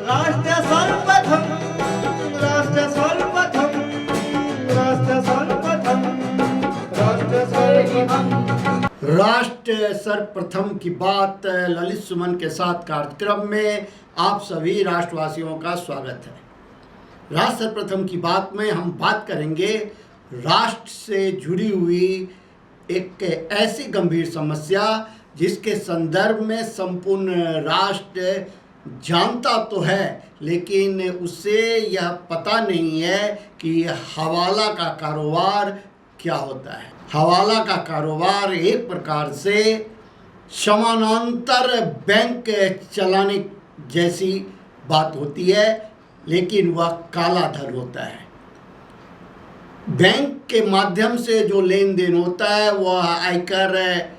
राष्ट्र सर्वप्रथम, राष्ट्र सर्वप्रथम, राष्ट्र सर्वप्रथम, राष्ट्र सर्वप्रथम। राष्ट्र सर्वप्रथम की बात ललित सुमन के साथ कार्यक्रम में आप सभी राष्ट्रवासियों का स्वागत है। राष्ट्र सर्वप्रथम की बात में हम बात करेंगे राष्ट्र से जुड़ी हुई एक ऐसी गंभीर समस्या जिसके संदर्भ में संपूर्ण राष्ट्र जानता तो है, लेकिन उसे यह पता नहीं है कि हवाला का कारोबार क्या होता है। हवाला का कारोबार एक प्रकार से समानांतर बैंक चलाने जैसी बात होती है, लेकिन वह काला धन होता है। बैंक के माध्यम से जो लेन देन होता है वह आयकर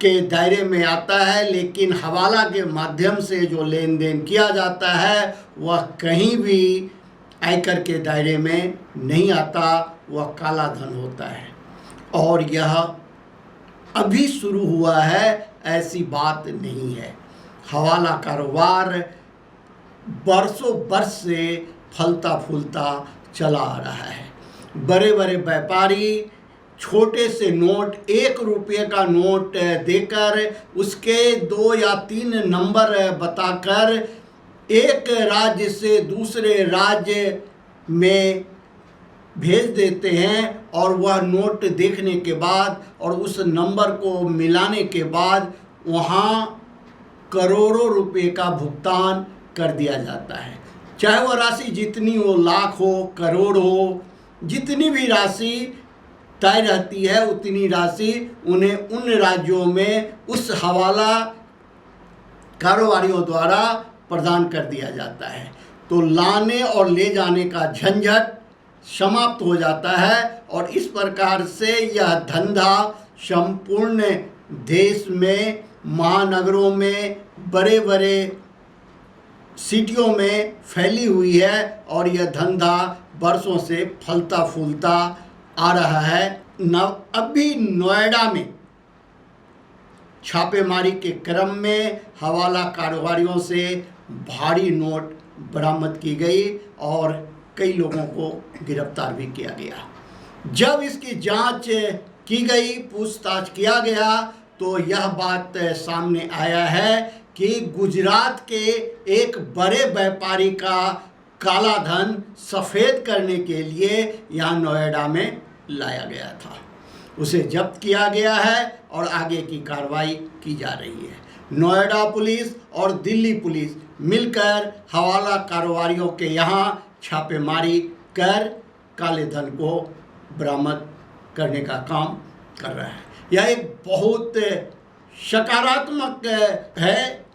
के दायरे में आता है, लेकिन हवाला के माध्यम से जो लेन देन किया जाता है वह कहीं भी आयकर के दायरे में नहीं आता, वह काला धन होता है। और यह अभी शुरू हुआ है ऐसी बात नहीं है। हवाला कारोबार बरसों बरस से फलता फूलता चला आ रहा है। बड़े बड़े व्यापारी छोटे से नोट, 1 रुपये का नोट देकर उसके 2 या 3 नंबर बताकर एक राज्य से दूसरे राज्य में भेज देते हैं, और वह नोट देखने के बाद और उस नंबर को मिलाने के बाद वहाँ करोड़ों रुपए का भुगतान कर दिया जाता है। चाहे वह राशि जितनी हो, लाख हो, करोड़ हो, जितनी भी राशि तय रहती है उतनी राशि उन्हें उन राज्यों में उस हवाला कारोबारियों द्वारा प्रदान कर दिया जाता है। तो लाने और ले जाने का झंझट समाप्त हो जाता है, और इस प्रकार से यह धंधा संपूर्ण देश में, महानगरों में, बड़े बड़े सिटियों में फैली हुई है, और यह धंधा बरसों से फलता फूलता आ रहा है। अभी नोएडा में छापेमारी के क्रम में हवाला कारोबारियों से भारी नोट बरामद की गई और कई लोगों को गिरफ्तार भी किया गया। जब इसकी जांच की गई, पूछताछ किया गया, तो यह बात सामने आया है कि गुजरात के एक बड़े व्यापारी का काला धन सफ़ेद करने के लिए यहाँ नोएडा में लाया गया था। उसे जब्त किया गया है और आगे की कार्रवाई की जा रही है। नोएडा पुलिस और दिल्ली पुलिस मिलकर हवाला कारोबारियों के यहाँ छापेमारी कर काले धन को बरामद करने का काम कर रहा है। यह एक बहुत सकारात्मक है,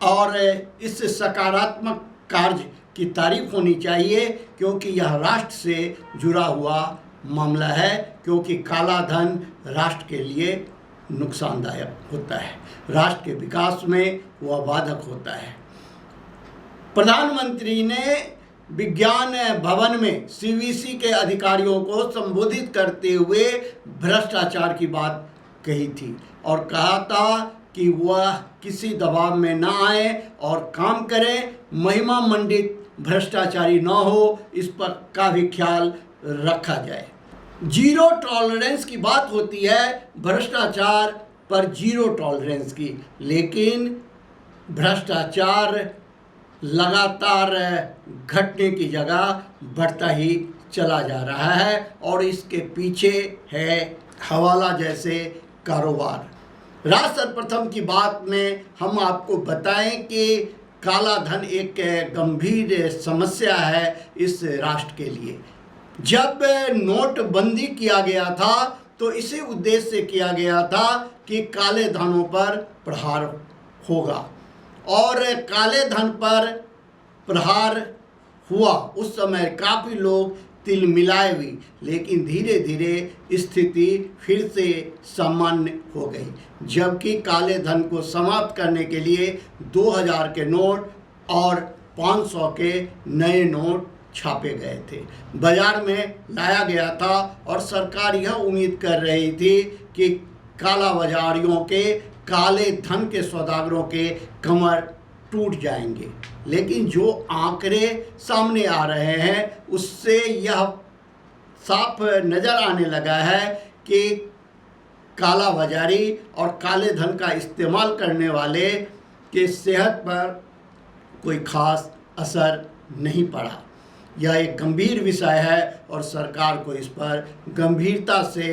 और इस सकारात्मक कार्य की तारीफ होनी चाहिए, क्योंकि यह राष्ट्र से जुड़ा हुआ मामला है। क्योंकि काला धन राष्ट्र के लिए नुकसानदायक होता है, राष्ट्र के विकास में वह बाधक होता है। प्रधानमंत्री ने विज्ञान भवन में सीवीसी के अधिकारियों को संबोधित करते हुए भ्रष्टाचार की बात कही थी, और कहा था कि वह किसी दबाव में ना आए और काम करें, महिमा मंडित भ्रष्टाचारी न हो, इस पर का भी ख्याल रखा जाए। जीरो टॉलरेंस की बात होती है, भ्रष्टाचार पर जीरो टॉलरेंस की, लेकिन भ्रष्टाचार लगातार घटने की जगह बढ़ता ही चला जा रहा है, और इसके पीछे है हवाला जैसे कारोबार। राष्ट्र सर्वप्रथम की बात में हम आपको बताएं कि काला धन एक गंभीर समस्या है इस राष्ट्र के लिए। जब नोटबंदी किया गया था तो इसी उद्देश्य से किया गया था कि काले धनों पर प्रहार होगा, और काले धन पर प्रहार हुआ। उस समय काफ़ी लोग तिलमिलाए हुई, लेकिन धीरे धीरे स्थिति फिर से सामान्य हो गई, जबकि काले धन को समाप्त करने के लिए 2000 के नोट और 500 के नए नोट छापे गए थे, बाजार में लाया गया था, और सरकार यह उम्मीद कर रही थी कि काला बाजारियों के, काले धन के सौदागरों के कमर टूट जाएंगे। लेकिन जो आंकड़े सामने आ रहे हैं उससे यह साफ नज़र आने लगा है कि काला बाजारी और काले धन का इस्तेमाल करने वाले के सेहत पर कोई खास असर नहीं पड़ा। यह एक गंभीर विषय है और सरकार को इस पर गंभीरता से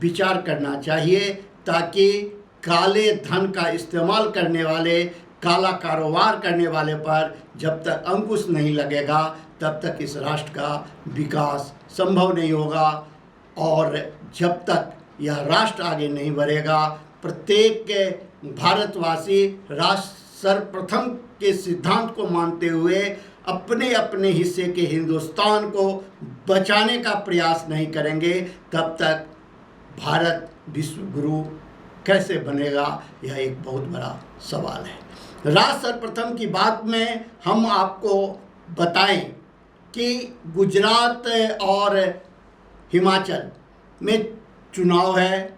विचार करना चाहिए, ताकि काले धन का इस्तेमाल करने वाले, काला कारोबार करने वाले पर जब तक अंकुश नहीं लगेगा तब तक इस राष्ट्र का विकास संभव नहीं होगा। और जब तक यह राष्ट्र आगे नहीं बढ़ेगा, प्रत्येक भारतवासी राष्ट्र सर्वप्रथम के सिद्धांत को मानते हुए अपने अपने हिस्से के हिंदुस्तान को बचाने का प्रयास नहीं करेंगे, तब तक भारत विश्व गुरु कैसे बनेगा, यह एक बहुत बड़ा सवाल है। राष्ट्र सर्वप्रथम की बात में हम आपको बताएं कि गुजरात और हिमाचल में चुनाव है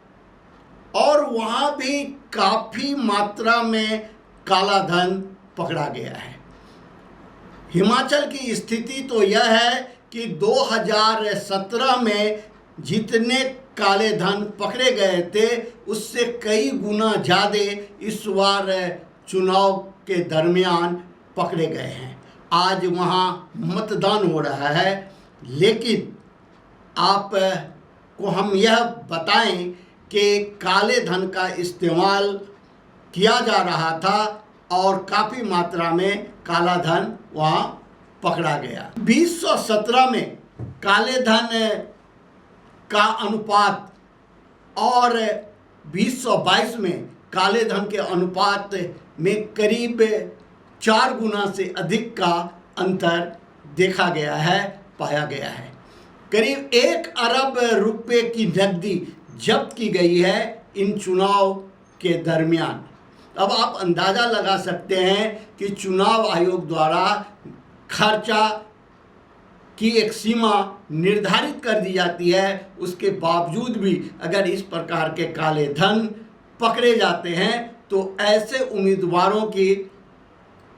और वहाँ भी काफ़ी मात्रा में काला धन पकड़ा गया है। हिमाचल की स्थिति तो यह है कि 2017 में जितने काले धन पकड़े गए थे उससे कई गुना ज़्यादा इस बार चुनाव के दरमियान पकड़े गए हैं। आज वहाँ मतदान हो रहा है, लेकिन आप को हम यह बताएं कि काले धन का इस्तेमाल किया जा रहा था और काफ़ी मात्रा में काला धन वहाँ पकड़ा गया। 2017 में काले धन का अनुपात और 2022 में काले धन के अनुपात में करीब 4 गुना से अधिक का अंतर देखा गया है, पाया गया है। करीब 1 अरब रुपए की नकदी जब्त की गई है इन चुनाव के दरमियान। अब आप अंदाज़ा लगा सकते हैं कि चुनाव आयोग द्वारा खर्चा की एक सीमा निर्धारित कर दी जाती है, उसके बावजूद भी अगर इस प्रकार के काले धन पकड़े जाते हैं तो ऐसे उम्मीदवारों की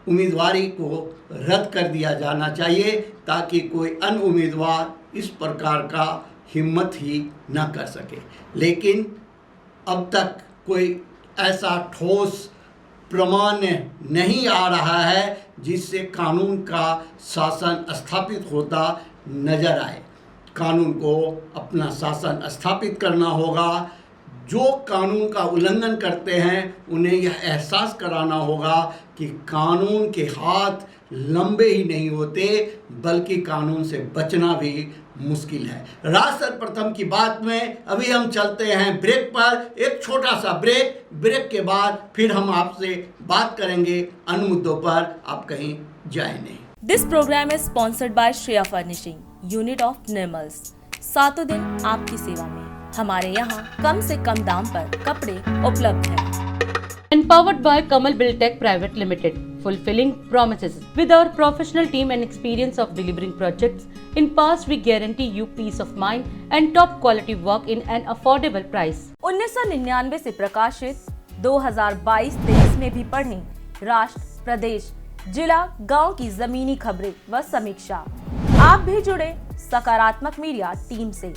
उम्मीदवारी को रद्द कर दिया जाना चाहिए, ताकि कोई अन्य उम्मीदवार इस प्रकार का हिम्मत ही न कर सके। लेकिन अब तक कोई ऐसा ठोस प्रमाण नहीं आ रहा है जिससे कानून का शासन स्थापित होता नजर आए। कानून को अपना शासन स्थापित करना होगा। जो कानून का उल्लंघन करते हैं उन्हें यह एहसास कराना होगा कि कानून के हाथ लंबे ही नहीं होते, बल्कि कानून से बचना भी मुश्किल है। राष्ट्र सर्वप्रथम की बात में अभी हम चलते हैं ब्रेक पर, एक छोटा सा ब्रेक के बाद फिर हम आपसे बात करेंगे अन्य मुद्दों पर। आप कहीं जाए नहीं। This program is sponsored by Shreya furnishing unit of Nirmal's. 7 दिन आपकी सेवा में। हमारे यहाँ कम से कम दाम पर कपड़े उपलब्ध हैं। Empowered by Kamal Buildtech Private Limited, fulfilling promises. With our professional team and experience of delivering projects, in past we guarantee you peace of mind and top quality work in an affordable price. 1999 से प्रकाशित 2022-23 में भी पढ़ें राष्ट्र, प्रदेश, जिला, गांव की जमीनी खबरें व समीक्षा। आप भी जुड़े सकारात्मक मीडिया टीम से।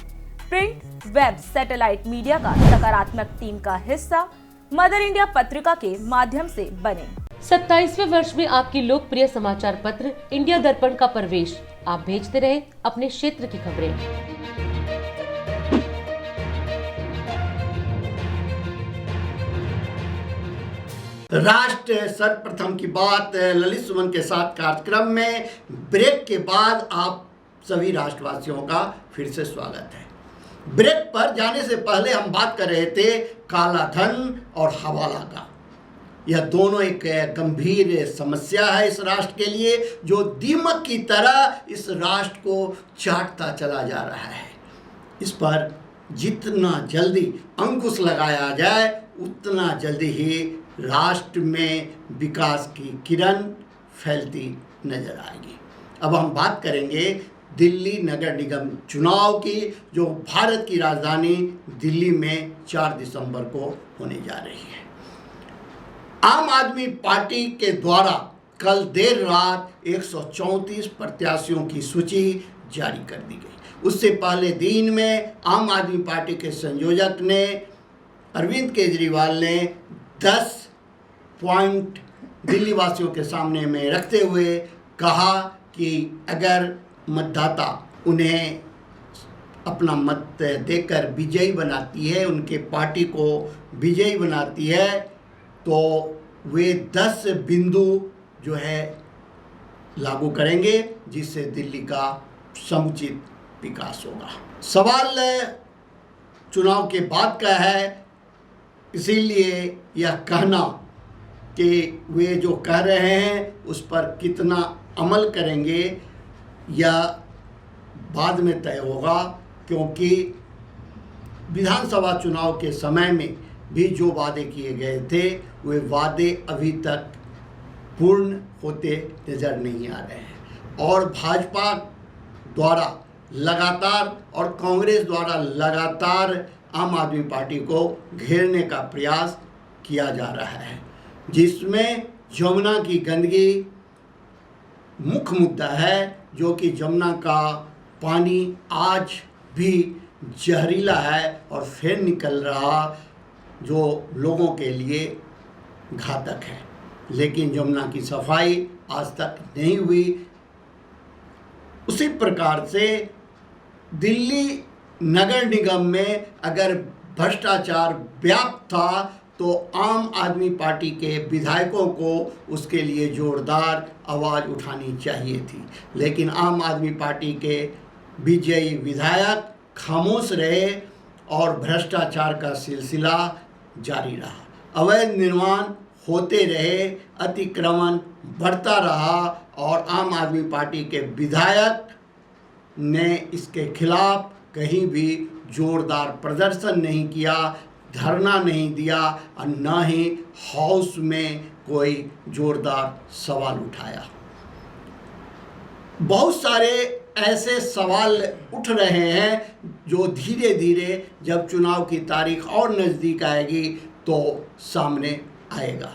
प्रिंट, वेब, सैटेलाइट मीडिया का सकारात्मक टीम का हिस्सा मदर इंडिया पत्रिका के माध्यम से बने। 27वें वर्ष में आपकी लोकप्रिय समाचार पत्र इंडिया दर्पण का प्रवेश। आप भेजते रहे अपने क्षेत्र की खबरें। राष्ट्र सर्वप्रथम की बात ललित सुमन के साथ कार्यक्रम में ब्रेक के बाद आप सभी राष्ट्रवासियों का फिर से स्वागत है। ब्रेक पर जाने से पहले हम बात कर रहे थे काला धन और हवाला का। यह दोनों एक गंभीर समस्या है इस राष्ट्र के लिए, जो दीमक की तरह इस राष्ट्र को चाटता चला जा रहा है। इस पर जितना जल्दी अंकुश लगाया जाए उतना जल्दी ही राष्ट्र में विकास की किरण फैलती नजर आएगी। अब हम बात करेंगे दिल्ली नगर निगम चुनाव की, जो भारत की राजधानी दिल्ली में 4 दिसंबर को होने जा रही है। आम आदमी पार्टी के द्वारा कल देर रात 134 प्रत्याशियों की सूची जारी कर दी गई। उससे पहले दिन में आम आदमी पार्टी के संयोजक ने अरविंद केजरीवाल ने 10 पॉइंट दिल्ली वासियों के सामने में रखते हुए कहा कि अगर मतदाता उन्हें अपना मत देकर विजयी बनाती है, उनके पार्टी को विजयी बनाती है, तो वे 10 बिंदु जो है लागू करेंगे, जिससे दिल्ली का समुचित विकास होगा। सवाल चुनाव के बाद का है, इसीलिए यह कहना कि वे जो कह रहे हैं उस पर कितना अमल करेंगे यह बाद में तय होगा, क्योंकि विधानसभा चुनाव के समय में भी जो वादे किए गए थे वे वादे अभी तक पूर्ण होते नज़र नहीं आ रहे हैं और भाजपा द्वारा लगातार और कांग्रेस द्वारा लगातार आम आदमी पार्टी को घेरने का प्रयास किया जा रहा है, जिसमें जमुना की गंदगी मुख्य मुद्दा है, जो कि जमुना का पानी आज भी जहरीला है और फिर निकल रहा, जो लोगों के लिए घातक है। लेकिन जमुना की सफाई आज तक नहीं हुई। उसी प्रकार से दिल्ली नगर निगम में अगर भ्रष्टाचार व्याप्त था तो आम आदमी पार्टी के विधायकों को उसके लिए जोरदार आवाज़ उठानी चाहिए थी, लेकिन आम आदमी पार्टी के विजयी विधायक खामोश रहे और भ्रष्टाचार का सिलसिला जारी रहा। अवैध निर्माण होते रहे, अतिक्रमण बढ़ता रहा और आम आदमी पार्टी के विधायक ने इसके खिलाफ कहीं भी जोरदार प्रदर्शन नहीं किया, धरना नहीं दिया और न ही हाउस में कोई जोरदार सवाल उठाया। बहुत सारे ऐसे सवाल उठ रहे हैं जो धीरे धीरे जब चुनाव की तारीख और नज़दीक आएगी तो सामने आएगा।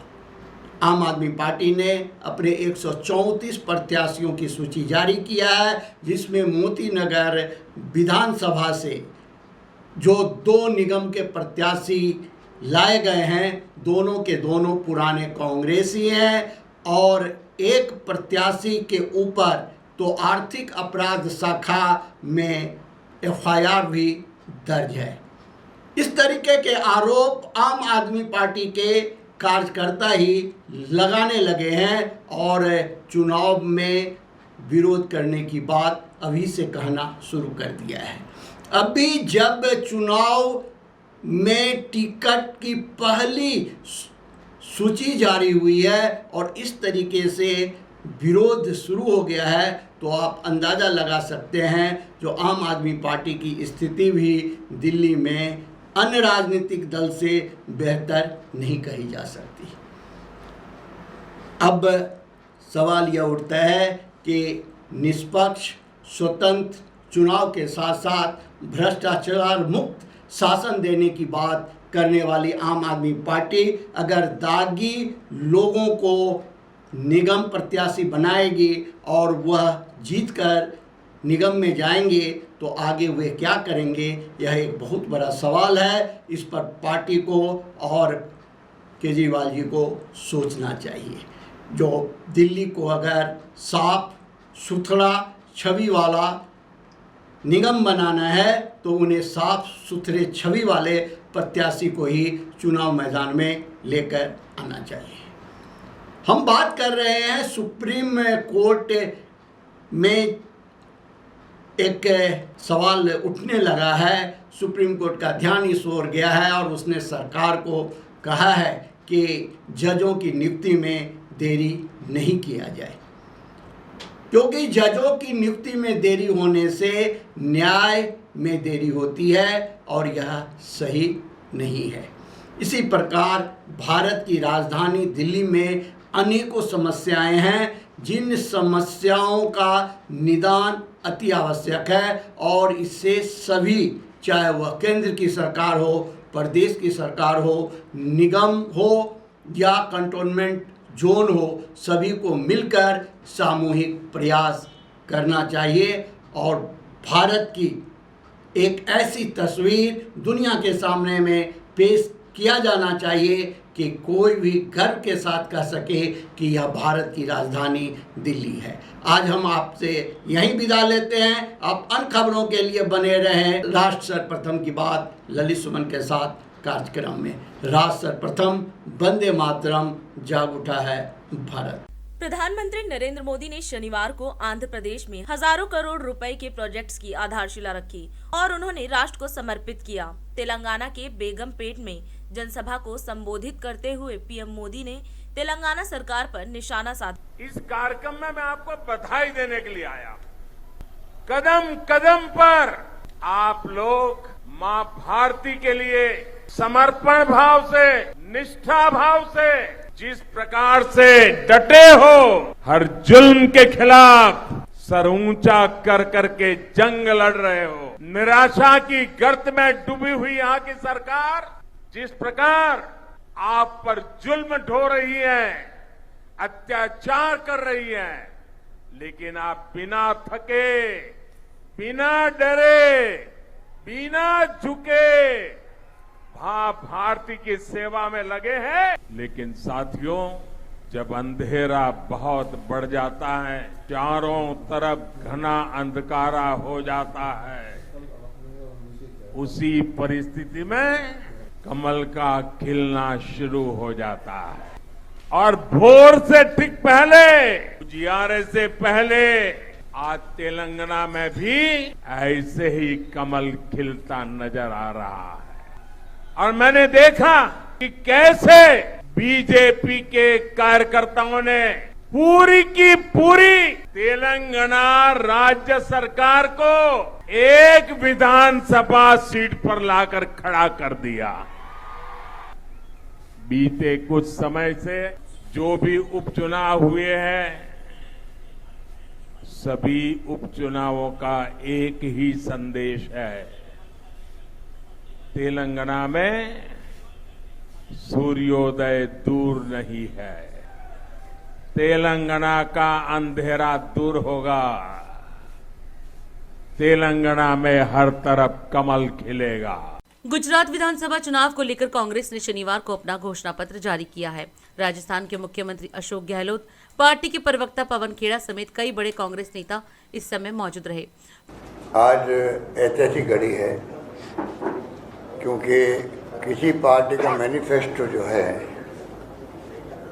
आम आदमी पार्टी ने अपने 134 प्रत्याशियों की सूची जारी किया है, जिसमें मोती नगर विधानसभा से जो 2 निगम के प्रत्याशी लाए गए हैं, दोनों के दोनों पुराने कांग्रेसी हैं और एक प्रत्याशी के ऊपर तो आर्थिक अपराध शाखा में FIR भी दर्ज है। इस तरीके के आरोप आम आदमी पार्टी के कार्यकर्ता ही लगाने लगे हैं और चुनाव में विरोध करने की बात अभी से कहना शुरू कर दिया है। अभी जब चुनाव में टिकट की पहली सूची जारी हुई है और इस तरीके से विरोध शुरू हो गया है, तो आप अंदाज़ा लगा सकते हैं जो आम आदमी पार्टी की स्थिति भी दिल्ली में अन्य राजनीतिक दल से बेहतर नहीं कही जा सकती। अब सवाल यह उठता है कि निष्पक्ष स्वतंत्र चुनाव के साथ साथ भ्रष्टाचार मुक्त शासन देने की बात करने वाली आम आदमी पार्टी अगर दागी लोगों को निगम प्रत्याशी बनाएगी और वह जीतकर निगम में जाएंगे तो आगे वे क्या करेंगे, यह एक बहुत बड़ा सवाल है। इस पर पार्टी को और केजरीवाल जी को सोचना चाहिए। जो दिल्ली को अगर साफ सुथरा छवि वाला निगम बनाना है तो उन्हें साफ सुथरे छवि वाले प्रत्याशी को ही चुनाव मैदान में लेकर आना चाहिए। हम बात कर रहे हैं सुप्रीम कोर्ट में एक सवाल उठने लगा है। सुप्रीम कोर्ट का ध्यान इस ओर गया है और उसने सरकार को कहा है कि जजों की नियुक्ति में देरी नहीं किया जाए, क्योंकि जजों की नियुक्ति में देरी होने से न्याय में देरी होती है और यह सही नहीं है। इसी प्रकार भारत की राजधानी दिल्ली में अनेकों समस्याएं हैं, जिन समस्याओं का निदान अति आवश्यक है और इससे सभी, चाहे वह केंद्र की सरकार हो, प्रदेश की सरकार हो, निगम हो या कंटोनमेंट जोन हो, सभी को मिलकर सामूहिक प्रयास करना चाहिए और भारत की एक ऐसी तस्वीर दुनिया के सामने में पेश किया जाना चाहिए कि कोई भी गर्व के साथ कह सके कि यह भारत की राजधानी दिल्ली है। आज हम आपसे यहीं विदा लेते हैं। आप अन्य खबरों के लिए बने रहें राष्ट्र सर्वप्रथम की बात ललित सुमन के साथ कार्यक्रम में। राष्ट्र सर्वप्रथम, वंदे मातरम, जाग उठा है भारत। प्रधानमंत्री नरेंद्र मोदी ने शनिवार को आंध्र प्रदेश में हजारों करोड़ रुपए के प्रोजेक्ट्स की आधारशिला रखी और उन्होंने राष्ट्र को समर्पित किया। तेलंगाना के बेगमपेट में जनसभा को संबोधित करते हुए पीएम मोदी ने तेलंगाना सरकार पर निशाना साधा। इस कार्यक्रम में मैं आपको बधाई देने के लिए आया। कदम कदम पर आप लोग मां भारती के लिए समर्पण भाव से, निष्ठा भाव से जिस प्रकार से डटे हो, हर जुल्म के खिलाफ सर ऊंचा कर करके जंग लड़ रहे हो, निराशा की गर्त में डूबी हुई यहाँ की सरकार जिस प्रकार आप पर जुल्म ढो रही है, अत्याचार कर रही है, लेकिन आप बिना थके, बिना डरे, बिना झुके भारती की सेवा में लगे हैं। लेकिन साथियों, जब अंधेरा बहुत बढ़ जाता है, चारों तरफ घना अंधकारा हो जाता है, उसी परिस्थिति में कमल का खिलना शुरू हो जाता है। और भोर से ठीक पहले, उजियारे से पहले आज तेलंगाना में भी ऐसे ही कमल खिलता नजर आ रहा है। और मैंने देखा कि कैसे बीजेपी के कार्यकर्ताओं ने पूरी की पूरी तेलंगाना राज्य सरकार को एक विधानसभा सीट पर लाकर खड़ा कर दिया। बीते कुछ समय से जो भी उपचुनाव हुए हैं, सभी उपचुनावों का एक ही संदेश है, तेलंगाना में सूर्योदय दूर नहीं है, तेलंगाना का अंधेरा दूर होगा, तेलंगाना में हर तरफ कमल खिलेगा। गुजरात विधानसभा चुनाव को लेकर कांग्रेस ने शनिवार को अपना घोषणा पत्र जारी किया है। राजस्थान के मुख्यमंत्री अशोक गहलोत, पार्टी के प्रवक्ता पवन खेड़ा समेत कई बड़े कांग्रेस नेता इस समय मौजूद रहे। आज ऐतिहासिक घड़ी है क्योंकि किसी पार्टी का मैनिफेस्टो जो है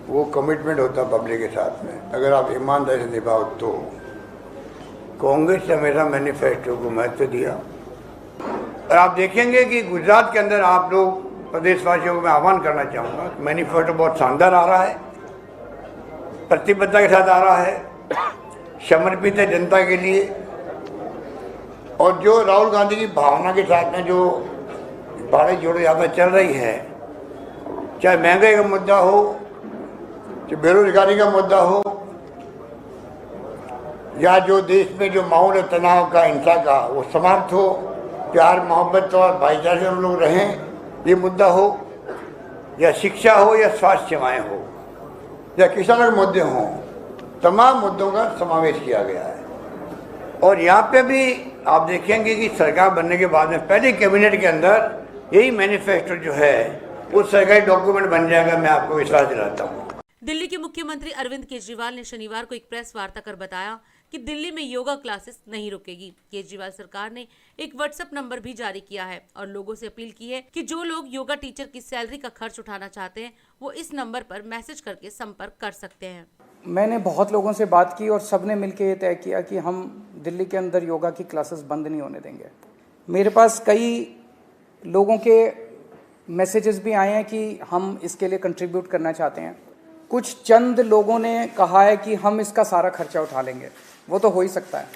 वो कमिटमेंट होता है पब्लिक के साथ में, अगर आप ईमानदारी से निभाओ तो। कांग्रेस ने हमेशा मैनिफेस्टो को महत्व दिया और आप देखेंगे कि गुजरात के अंदर आप लोग प्रदेशवासियों को मैं आह्वान करना चाहूँगा, मैनिफेस्टो बहुत शानदार आ रहा है, प्रतिबद्धता के साथ आ रहा है, समर्पित है जनता के लिए। और जो राहुल गांधी की भावना के साथ में जो भारत जोड़ो यात्रा चल रही है, चाहे महंगाई का मुद्दा हो, चाहे बेरोजगारी का मुद्दा हो, या जो देश में जो माहौल है तनाव का, हिंसा का, वो समाप्त हो, प्यार मोहब्बत और भाईचारे से हम लोग रहें, ये मुद्दा हो, या शिक्षा हो, या स्वास्थ्य सेवाएं हो, या किसानों के मुद्दे हों, तमाम मुद्दों का समावेश किया गया है। और यहाँ पे भी आप देखेंगे कि सरकार बनने के बाद में पहले कैबिनेट के अंदर यही मैनिफेस्टो जो है वो सरकारी डॉक्यूमेंट बन जाएगा, मैं आपको विश्वास दिलाता हूँ। दिल्ली के मुख्यमंत्री अरविंद केजरीवाल ने शनिवार को एक प्रेस वार्ता कर बताया कि दिल्ली में योगा क्लासेस नहीं रुकेगी। केजरीवाल सरकार ने एक व्हाट्सएप नंबर भी जारी किया है और लोगों से अपील की है कि जो लोग योगा टीचर की सैलरी का खर्च उठाना चाहते हैं वो इस नंबर पर मैसेज करके संपर्क कर सकते हैं। मैंने बहुत लोगों से बात की और सबने मिलकर ये तय किया कि हम दिल्ली के अंदर योगा की क्लासेस बंद नहीं होने देंगे। मेरे पास कई लोगों के मैसेजेस भी आए हैं कि हम इसके लिए कंट्रीब्यूट करना चाहते हैं। कुछ चंद लोगों ने कहा है कि हम इसका सारा खर्चा उठा लेंगे, वो तो हो ही सकता है।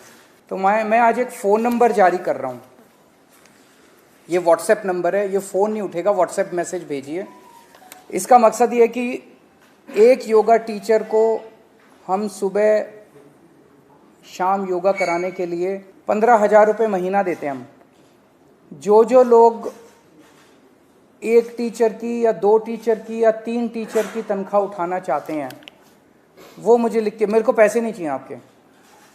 तो मैं आज एक फ़ोन नंबर जारी कर रहा हूँ, ये व्हाट्सएप नंबर है, ये फ़ोन नहीं उठेगा, व्हाट्सएप मैसेज भेजिए। इसका मकसद ये है कि एक योगा टीचर को हम सुबह शाम योगा कराने के लिए 15,000 रुपये महीना देते हैं हम। जो लोग एक टीचर की या 2 टीचर की या 3 टीचर की तनख्वाह उठाना चाहते हैं वो मुझे लिख के, मेरे को पैसे नहीं चाहिए आपके,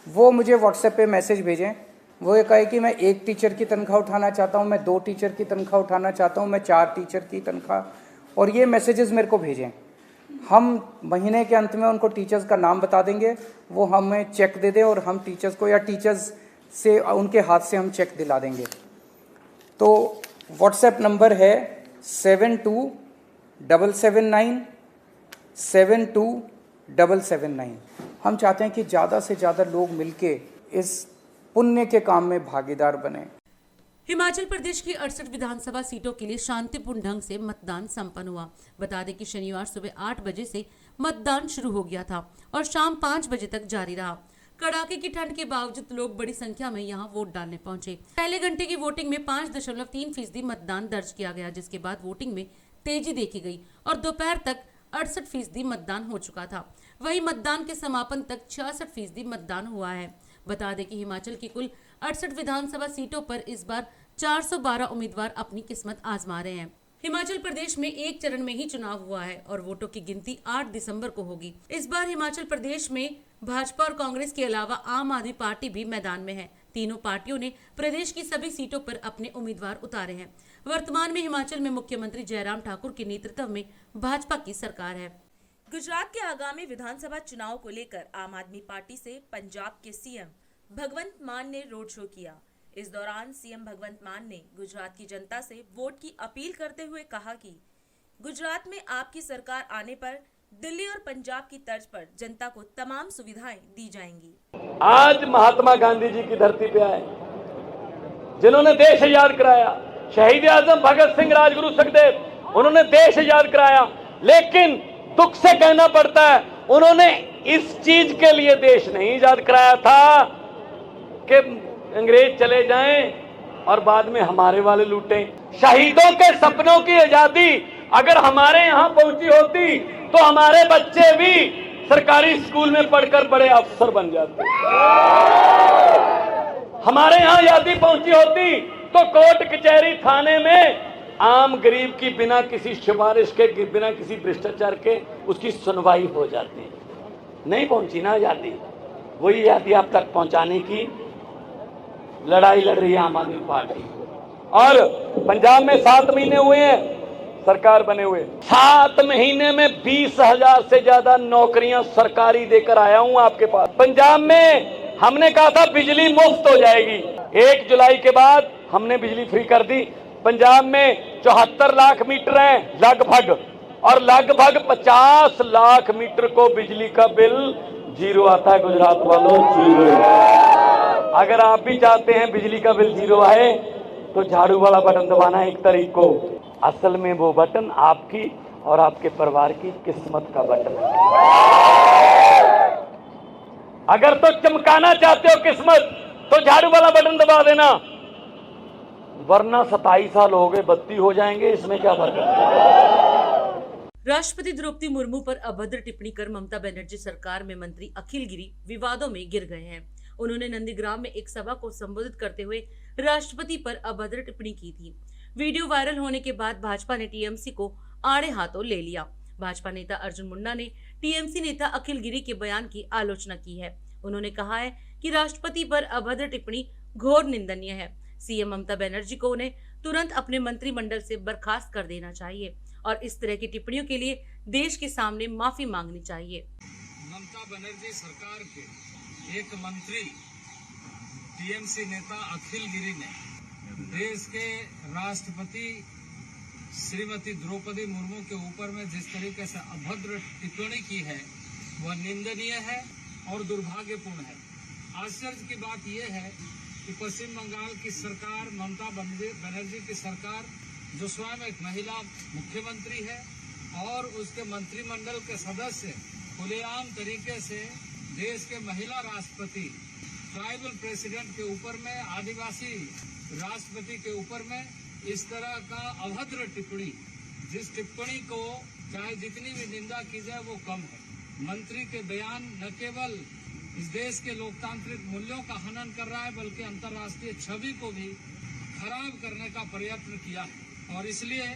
वो मुझे व्हाट्सएप पे मैसेज भेजें। वो ये कहे कि मैं 1 टीचर की तनख्वाह उठाना चाहता हूँ, मैं 2 टीचर की तनख्वाह उठाना चाहता हूँ, मैं 4 टीचर की तनख्वाह, और ये मैसेजेस मेरे को भेजें। हम महीने के अंत में उनको टीचर्स का नाम बता देंगे, वो हमें चेक दे दें और हम टीचर्स को या टीचर्स से उनके हाथ से हम चेक दिला देंगे। तो व्हाट्सएप नंबर है 7277972779। हम चाहते हैं कि ज़्यादा से ज़्यादा लोग मिलके इस पुण्य के काम में भागीदार बने। हिमाचल प्रदेश की 68 विधानसभा सीटों के लिए शांतिपूर्ण ढंग से मतदान संपन्न हुआ। बता दें कि शनिवार सुबह 8 बजे से मतदान शुरू हो गया था और शाम 5 बजे तक जारी रहा। कड़ाके की ठंड के बावजूद लोग बड़ी संख्या में यहां वोट डालने पहुंचे। पहले घंटे की वोटिंग में 5.3% मतदान दर्ज किया गया, जिसके बाद वोटिंग में तेजी देखी गई और दोपहर तक 68% मतदान हो चुका था। वहीं मतदान के समापन तक 66% मतदान हुआ है। बता दें कि हिमाचल की कुल 68 विधानसभा सीटों पर इस बार 412 उम्मीदवार अपनी किस्मत आजमा रहे हैं। हिमाचल प्रदेश में एक चरण में ही चुनाव हुआ है और वोटों की गिनती 8 दिसंबर को होगी। इस बार हिमाचल प्रदेश में भाजपा और कांग्रेस के अलावा आम आदमी पार्टी भी मैदान में है। तीनों पार्टियों ने प्रदेश की सभी सीटों पर अपने उम्मीदवार उतारे हैं। वर्तमान में हिमाचल में मुख्यमंत्री जयराम ठाकुर के नेतृत्व में भाजपा की सरकार है। गुजरात के आगामी विधानसभा चुनाव को लेकर आम आदमी पार्टी से पंजाब के सीएम भगवंत मान ने रोड शो किया। इस दौरान सीएम भगवंत मान ने गुजरात की जनता से वोट की अपील करते हुए कहा कि गुजरात में आपकी सरकार आने पर दिल्ली और पंजाब की तर्ज पर जनता को तमाम सुविधाएं दी जाएंगी। आज महात्मा गांधी जी की धरती पे आए, जिन्होंने देश आजाद कराया, शहीद आजम भगत सिंह, राजगुरु सुखदेव, उन्होंने देश आजाद कराया। लेकिन दुख से कहना पड़ता है, उन्होंने इस चीज के लिए देश नहीं आजाद कराया था कि अंग्रेज चले जाएं और बाद में हमारे वाले लूटें। शहीदों के सपनों की आजादी अगर हमारे यहाँ पहुंची होती तो हमारे बच्चे भी सरकारी स्कूल में पढ़कर बड़े अफसर बन जाते। हमारे यहाँ आजादी पहुंची होती तो कोर्ट कचहरी थाने में आम गरीब की बिना किसी सिफारिश के, बिना किसी भ्रष्टाचार के उसकी सुनवाई हो जाती। नहीं पहुंची ना आजादी। वही आजादी आप तक पहुंचाने की लड़ाई लड़ रही है आम आदमी पार्टी। और पंजाब में 7 महीने हुए हैं सरकार बने हुए, 7 महीने में 20,000 से ज्यादा नौकरियां सरकारी देकर आया हूं आपके पास। पंजाब में हमने कहा था बिजली मुफ्त हो जाएगी, 1 जुलाई के बाद हमने बिजली फ्री कर दी। पंजाब में 74 लाख मीटर हैं लगभग, और लगभग 50 लाख मीटर को बिजली का बिल जीरो आता है। गुजरात वालों, जीरो। अगर आप भी चाहते हैं बिजली का बिल जीरो आए तो झाड़ू वाला बटन दबाना है 1 तारीख को। असल में वो बटन आपकी और आपके परिवार की किस्मत का बटन है। अगर तो चमकाना चाहते हो किस्मत तो झाड़ू वाला बटन दबा देना, वरना 27 साल हो गए 32 हो जाएंगे, इसमें क्या फर्क है। राष्ट्रपति द्रौपदी मुर्मू पर अभद्र टिप्पणी कर ममता बनर्जी सरकार में मंत्री अखिल गिरी विवादों में गिर गए हैं। उन्होंने नंदीग्राम में एक सभा को संबोधित करते हुए राष्ट्रपति पर अभद्र टिप्पणी की थी। वीडियो वायरल होने के बाद भाजपा ने टीएमसी को आड़े हाथों ले लिया। भाजपा नेता अर्जुन मुंडा ने टीएमसी नेता अखिल गिरी के बयान की आलोचना की है। उन्होंने कहा है कि राष्ट्रपति पर अभद्र टिप्पणी घोर निंदनीय है। सीएम ममता बनर्जी को उन्हें तुरंत अपने मंत्रिमंडल से बर्खास्त कर देना चाहिए और इस तरह की टिप्पणियों के लिए देश के सामने माफी मांगनी चाहिए। ममता बनर्जी सरकार के एक मंत्री टीएमसी नेता अखिल गिरी ने देश के राष्ट्रपति श्रीमती द्रौपदी मुर्मू के ऊपर में जिस तरीके से अभद्र टिप्पणी की है वह निंदनीय है और दुर्भाग्यपूर्ण है। आश्चर्य की बात यह है कि पश्चिम बंगाल की सरकार, ममता बनर्जी की सरकार, जो स्वयं एक महिला मुख्यमंत्री है और उसके मंत्रिमंडल के सदस्य खुलेआम तरीके से देश के महिला राष्ट्रपति, ट्राइबल प्रेसिडेंट के ऊपर में, आदिवासी राष्ट्रपति के ऊपर में इस तरह का अभद्र टिप्पणी, जिस टिप्पणी को चाहे जितनी भी निंदा की जाए वो कम है। मंत्री के बयान न केवल इस देश के लोकतांत्रिक मूल्यों का हनन कर रहा है बल्कि अंतर्राष्ट्रीय छवि को भी खराब करने का प्रयत्न किया है। और इसलिए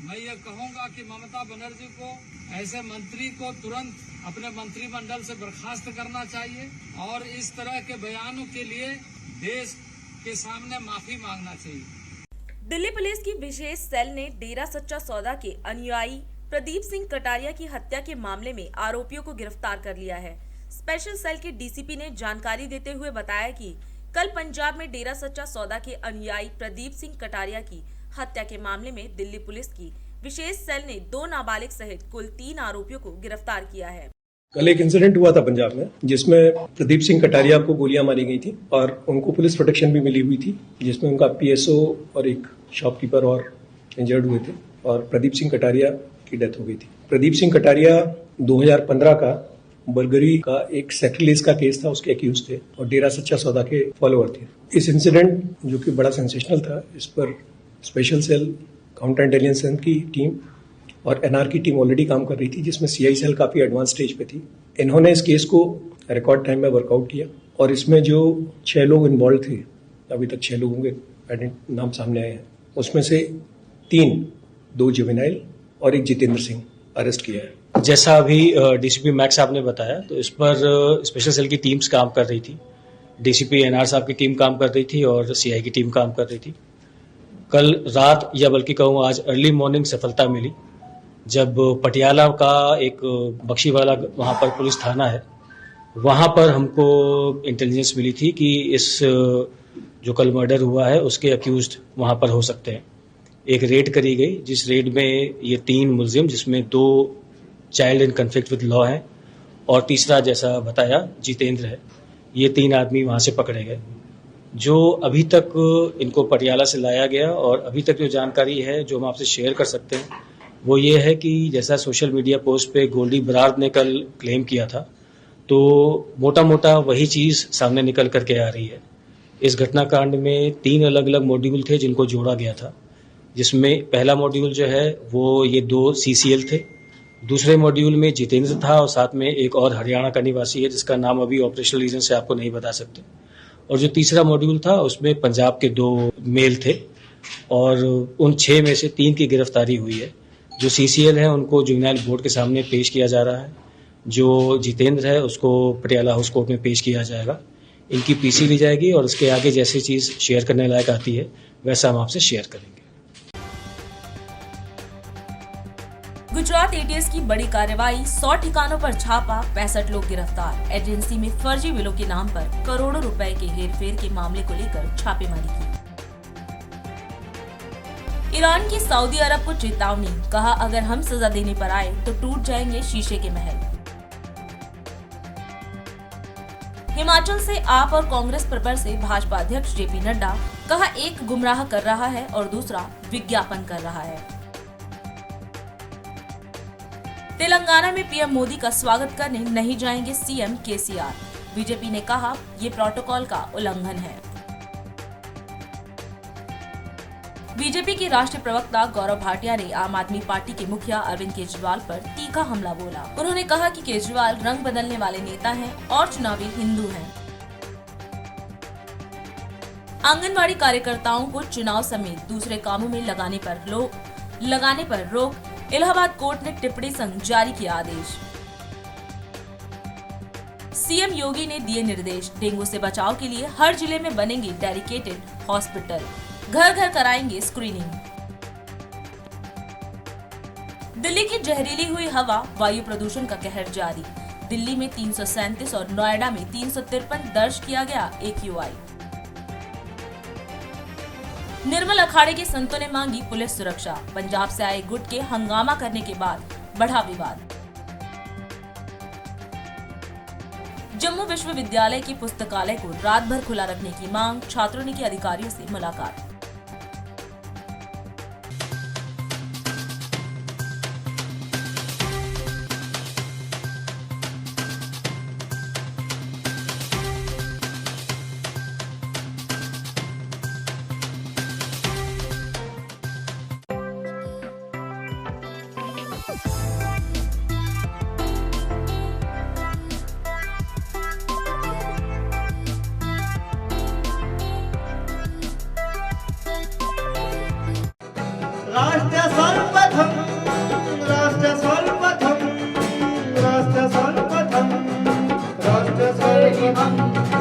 मैं ये कहूंगा कि ममता बनर्जी को, ऐसे मंत्री को तुरंत अपने मंत्रिमंडल से बर्खास्त करना चाहिए और इस तरह के बयानों के लिए देश के सामने माफी मांगना चाहिए। दिल्ली पुलिस की विशेष सेल ने डेरा सच्चा सौदा के अनुयायी प्रदीप सिंह कटारिया की हत्या के मामले में आरोपियों को गिरफ्तार कर लिया है। स्पेशल सेल के डीसीपी ने जानकारी देते हुए बताया कि कल पंजाब में डेरा सच्चा सौदा के अनुयायी प्रदीप सिंह कटारिया की हत्या के मामले में दिल्ली पुलिस की विशेष सेल ने 2 नाबालिग सहित कुल 3 आरोपियों को गिरफ्तार किया है। कल एक इंसिडेंट हुआ था पंजाब में जिसमें प्रदीप सिंह कटारिया को गोलियां मारी गई थी और उनको पुलिस प्रोटेक्शन भी मिली हुई थी, जिसमें उनका पीएसओ और एक शॉपकीपर और इंजर्ड हुए थे और प्रदीप सिंह कटारिया की डेथ हो गई थी। प्रदीप सिंह कटारिया 2015 का बलगरी का एक सेक्रेटरीज का केस था, उसके अक्यूज थे और डेरा सच्चा सौदा के फॉलोअर थे। इस इंसिडेंट जो कि बड़ा सेंसेशनल था, इस पर स्पेशल सेल, काउंटर इंटेलिजेंस की टीम और एनआर की टीम ऑलरेडी काम कर रही थी, जिसमें सीआई सेल काफी एडवांस स्टेज पे थी। इन्होंने इस केस को रिकॉर्ड टाइम में वर्कआउट किया और इसमें जो 6 लोग इन्वॉल्व थे, अभी तक 6 लोगों के नाम सामने आए हैं, उसमें से 2 जुवेनाइल और 1 जितेंद्र सिंह अरेस्ट किया है। जैसा अभी डीसीपी मैक्स साहब ने बताया, तो इस पर स्पेशल सेल की टीम्स काम कर रही थी। डीसीपी एनआर साहब की टीम काम कर रही थी और सीआई की टीम काम कर रही थी। कल रात या बल्कि कहूँ आज अर्ली मॉर्निंग सफलता मिली जब पटियाला का एक बख्शीवाला वहाँ पर पुलिस थाना है, वहाँ पर हमको इंटेलिजेंस मिली थी कि इस जो कल मर्डर हुआ है उसके अक्यूज्ड वहाँ पर हो सकते हैं। एक रेड करी गई, जिस रेड में ये 3 मुलजिम, जिसमें 2 child in conflict with law हैं और तीसरा जैसा बताया जितेंद्र है, ये 3 आदमी वहाँ से पकड़े गए। जो अभी तक इनको पटियाला से लाया गया और अभी तक जो जानकारी है जो हम आपसे शेयर कर सकते हैं वो ये है कि जैसा सोशल मीडिया पोस्ट पे गोल्डी बरार ने कल क्लेम किया था, तो मोटा मोटा वही चीज़ सामने निकल करके आ रही है। इस घटनाकांड में 3 अलग अलग मॉड्यूल थे जिनको जोड़ा गया था, जिसमें पहला मॉड्यूल जो है वो ये 2 सीसीएल थे, दूसरे मॉड्यूल में जितेंद्र था और साथ में एक और हरियाणा का निवासी है जिसका नाम अभी ऑपरेशनल रीजन से आपको नहीं बता सकते, और जो तीसरा मॉड्यूल था उसमें पंजाब के 2 मेल थे और उन 6 में से 3 की गिरफ्तारी हुई है। जो सीसीएल है उनको जुवेनाइल बोर्ड के सामने पेश किया जा रहा है, जो जितेंद्र है उसको पटियाला हाउस कोर्ट में पेश किया जाएगा। इनकी पीसी ली जाएगी और उसके आगे जैसी चीज़ शेयर करने लायक आती है वैसा हम आपसे शेयर करेंगे। गुजरात एटीएस की बड़ी कार्रवाई, 100 ठिकानों पर छापा, 65 लोग गिरफ्तार। एजेंसी में फर्जी बिलों के नाम पर करोड़ों रुपए के हेरफेर के मामले को लेकर छापेमारी की। ईरान की सऊदी अरब को चेतावनी, कहा अगर हम सजा देने पर आए तो टूट जाएंगे शीशे के महल। हिमाचल से आप और कांग्रेस पर बरसे भाजपा अध्यक्ष जेपी नड्डा, कहा एक गुमराह कर रहा है और दूसरा विज्ञापन कर रहा है। तेलंगाना में पीएम मोदी का स्वागत करने नहीं जाएंगे सीएम केसीआर, बीजेपी ने कहा ये प्रोटोकॉल का उल्लंघन है। बीजेपी के राष्ट्रीय प्रवक्ता गौरव भाटिया ने आम आदमी पार्टी के मुखिया अरविंद केजरीवाल पर तीखा हमला बोला। उन्होंने कहा कि केजरीवाल रंग बदलने वाले नेता हैं और चुनावी हिंदू हैं। आंगनवाड़ी कार्यकर्ताओं को चुनाव समेत दूसरे कामों में लगाने पर रोक, इलाहाबाद कोर्ट ने टिप्पणी संग जारी किया आदेश। सीएम योगी ने दिए निर्देश, डेंगू से बचाव के लिए हर जिले में बनेंगे डेडिकेटेड हॉस्पिटल, घर घर कराएंगे स्क्रीनिंग। दिल्ली की जहरीली हुई हवा, वायु प्रदूषण का कहर जारी। दिल्ली में 337 और नोएडा में 353 दर्ज किया गया AQI। निर्मल अखाड़े के संतों ने मांगी पुलिस सुरक्षा, पंजाब से आए गुट के हंगामा करने के बाद बढ़ा विवाद। जम्मू विश्वविद्यालय की पुस्तकालय को रात भर खुला रखने की मांग, छात्रों ने की अधिकारियों से मुलाकात। शिवम्